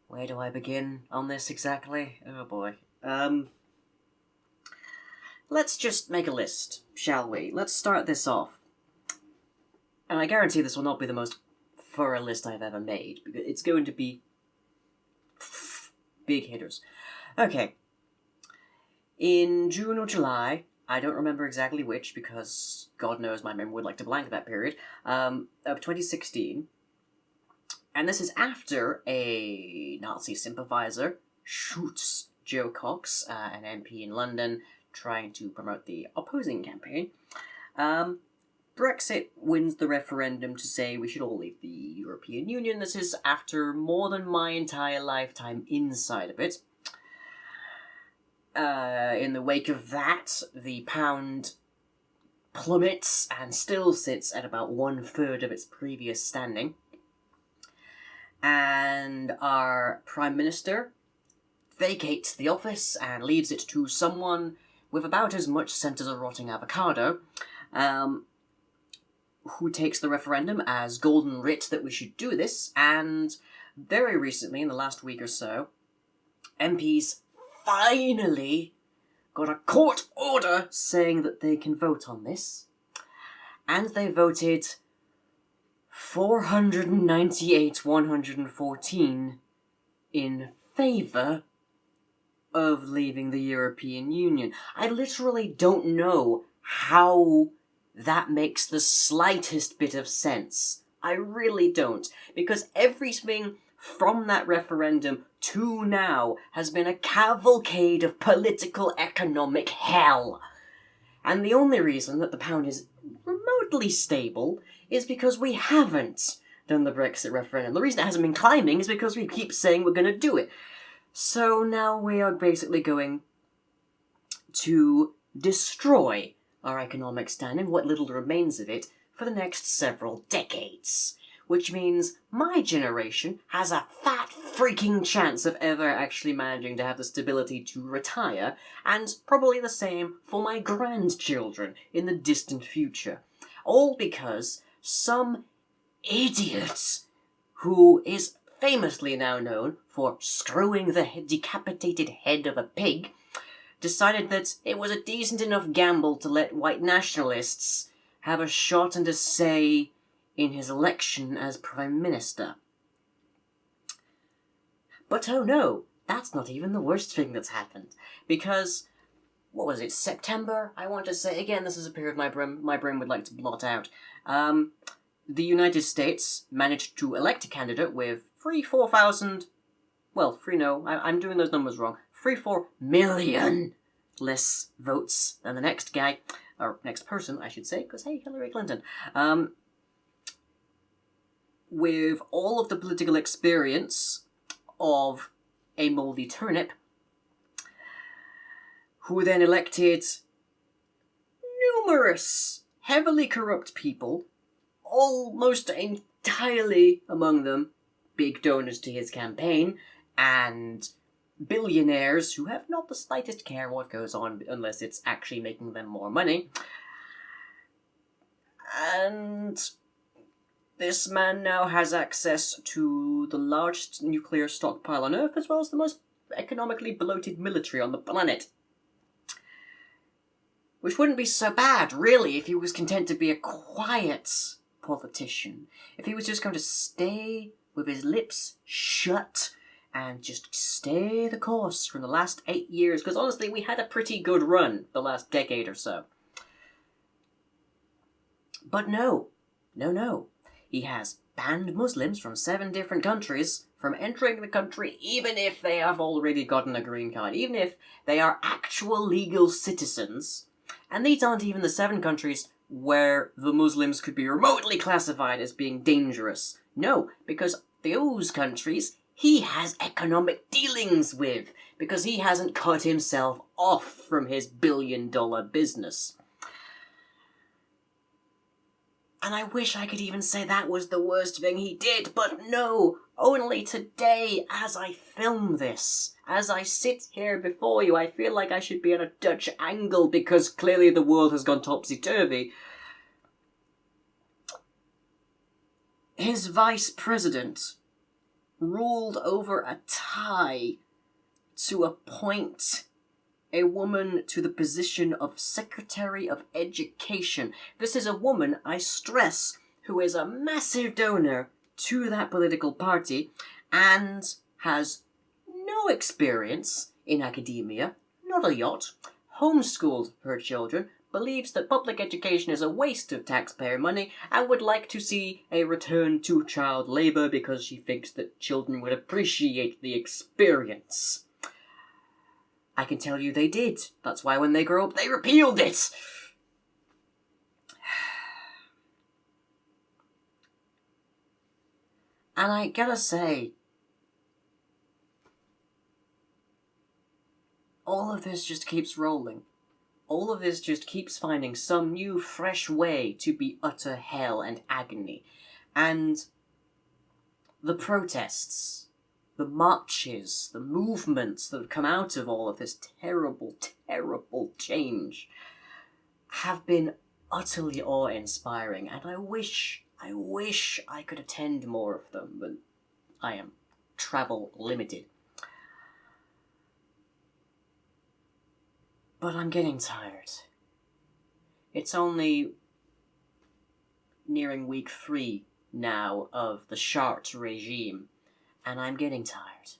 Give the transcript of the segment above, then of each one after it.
Where do I begin on this exactly? Oh boy. Let's just make a list, shall we? Let's start this off. And I guarantee this will not be the most thorough list I've ever made, because it's going to be big hitters. Okay. In June or July, I don't remember exactly which, because God knows my memory would like to blank that period, of 2016, and this is after a Nazi sympathizer shoots Joe Cox, an MP in London, trying to promote the opposing campaign. Brexit wins the referendum to say we should all leave the European Union. This is after more than my entire lifetime inside of it. In the wake of that, the pound plummets and still sits at about 1/3 of its previous standing. And our Prime Minister vacates the office and leaves it to someone with about as much scent as a rotting avocado, who takes the referendum as golden writ that we should do this, and very recently, in the last week or so, MPs finally got a court order saying that they can vote on this, and they voted 498-114 in favour of leaving the European Union. I literally don't know how that makes the slightest bit of sense. I really don't. Because everything from that referendum to now has been a cavalcade of political economic hell. And the only reason that the pound is remotely stable is because we haven't done the Brexit referendum. The reason it hasn't been climbing is because we keep saying we're going to do it. So now we are basically going to destroy our economic standing, what little remains of it, for the next several decades. Which means my generation has a fat freaking chance of ever actually managing to have the stability to retire, and probably the same for my grandchildren in the distant future. All because some idiot who is famously now known for screwing the decapitated head of a pig decided that it was a decent enough gamble to let white nationalists have a shot and a say in his election as Prime Minister. But oh no, that's not even the worst thing that's happened. Because, what was it, September? I want to say, again, this is a period my brain would like to blot out. The United States managed to elect a candidate with 4,000... Well, I'm doing those numbers wrong. 4 million less votes than the next guy, or next person, I should say, because, hey, Hillary Clinton. With all of the political experience of a mouldy turnip, who then elected numerous heavily corrupt people, almost entirely among them big donors to his campaign, and billionaires who have not the slightest care what goes on unless it's actually making them more money. And this man now has access to the largest nuclear stockpile on Earth, as well as the most economically bloated military on the planet. Which wouldn't be so bad, really, if he was content to be a quiet politician. If he was just going to stay with his lips shut and just stay the course from the last 8 years, because honestly, we had a pretty good run the last decade or so. But no. He has banned Muslims from 7 different countries from entering the country, even if they have already gotten a green card, even if they are actual legal citizens. And these aren't even the 7 countries where the Muslims could be remotely classified as being dangerous. No, because those countries he has economic dealings with, because he hasn't cut himself off from his billion-dollar business. And I wish I could even say that was the worst thing he did, but no, only today, as I film this, as I sit here before you, I feel like I should be on a Dutch angle, because clearly the world has gone topsy-turvy. his vice president ruled over a tie to appoint a woman to the position of Secretary of Education. This is a woman, I stress, who is a massive donor to that political party and has no experience in academia, not a yacht, homeschooled her children, believes that public education is a waste of taxpayer money, and would like to see a return to child labour because she thinks that children would appreciate the experience. I can tell you they did. That's why when they grow up, they repealed it. And I gotta say, all of this just keeps rolling. All of this just keeps finding some new, fresh way to be utter hell and agony. And the protests, the marches, the movements that have come out of all of this terrible, terrible change have been utterly awe-inspiring, and I wish I could attend more of them, but I am travel limited. But I'm getting tired. It's only nearing week 3 now of the Chart regime, and I'm getting tired.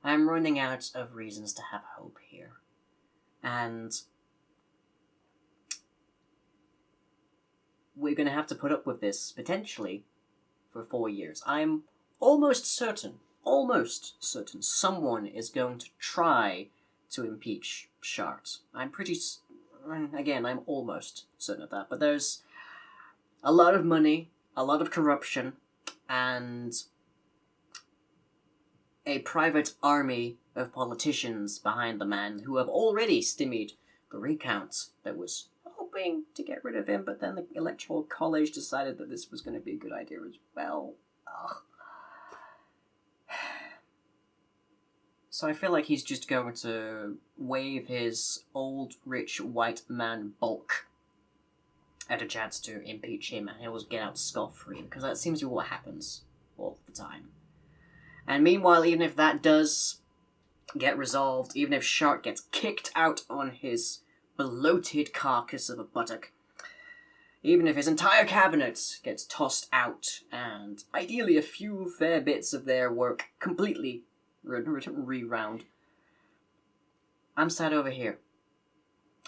I'm running out of reasons to have hope here. And we're going to have to put up with this, potentially, for 4 years. I'm almost certain someone is going to try to impeach Chart. I'm almost certain of that. But there's a lot of money, a lot of corruption, and a private army of politicians behind the man who have already stymied the recount that was hoping to get rid of him, but then the Electoral College decided that this was going to be a good idea as well. Ugh. So I feel like he's just going to wave his old, rich, white man bulk at a chance to impeach him, and he'll get out scot-free, because that seems to be what happens all the time. And meanwhile, even if that does get resolved, even if Shark gets kicked out on his bloated carcass of a buttock, even if his entire cabinet gets tossed out, and ideally a few fair bits of their work completely re-round, I'm sat over here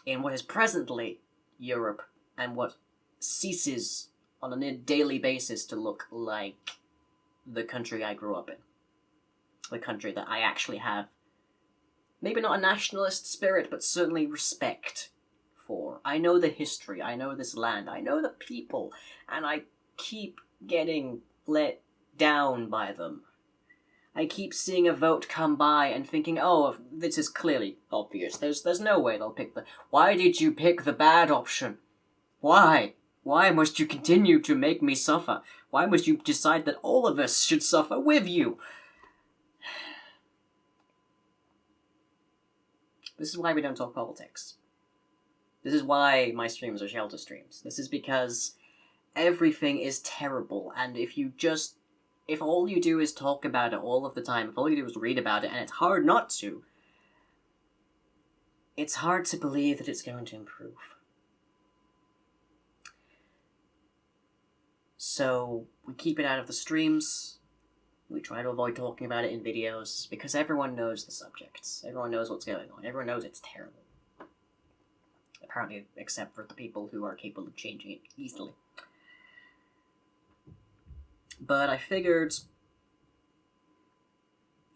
in what is presently Europe, and what ceases on a daily basis to look like the country I grew up in. The country that I actually have, maybe not a nationalist spirit, but certainly respect for. I know the history, I know this land, I know the people, and I keep getting let down by them. I keep seeing a vote come by and thinking, oh, this is clearly obvious. There's no way they'll pick the... Why did you pick the bad option? Why? Why must you continue to make me suffer? Why must you decide that all of us should suffer with you? This is why we don't talk politics. This is why my streams are shelter streams. This is because everything is terrible, and if all you do is talk about it all of the time, if all you do is read about it, and it's hard not to, it's hard to believe that it's going to improve. So, we keep it out of the streams. We try to avoid talking about it in videos, because everyone knows the subjects. Everyone knows what's going on. Everyone knows it's terrible. Apparently, except for the people who are capable of changing it easily. But I figured,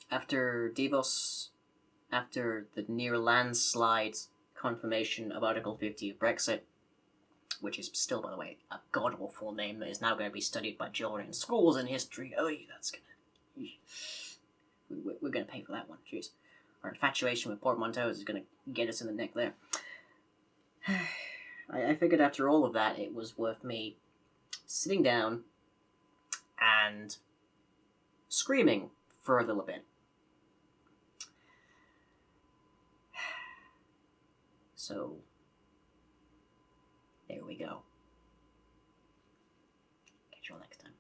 after Davos, after the near landslide confirmation of Article 50 of Brexit, which is still, by the way, a god-awful name that is now going to be studied by children in schools and history. Oh, that's gonna... We're going to pay for that one, jeez. Our infatuation with portmanteaus is going to get us in the neck there. I figured after all of that, it was worth me sitting down and screaming for a little bit. So, there we go. Catch you all next time.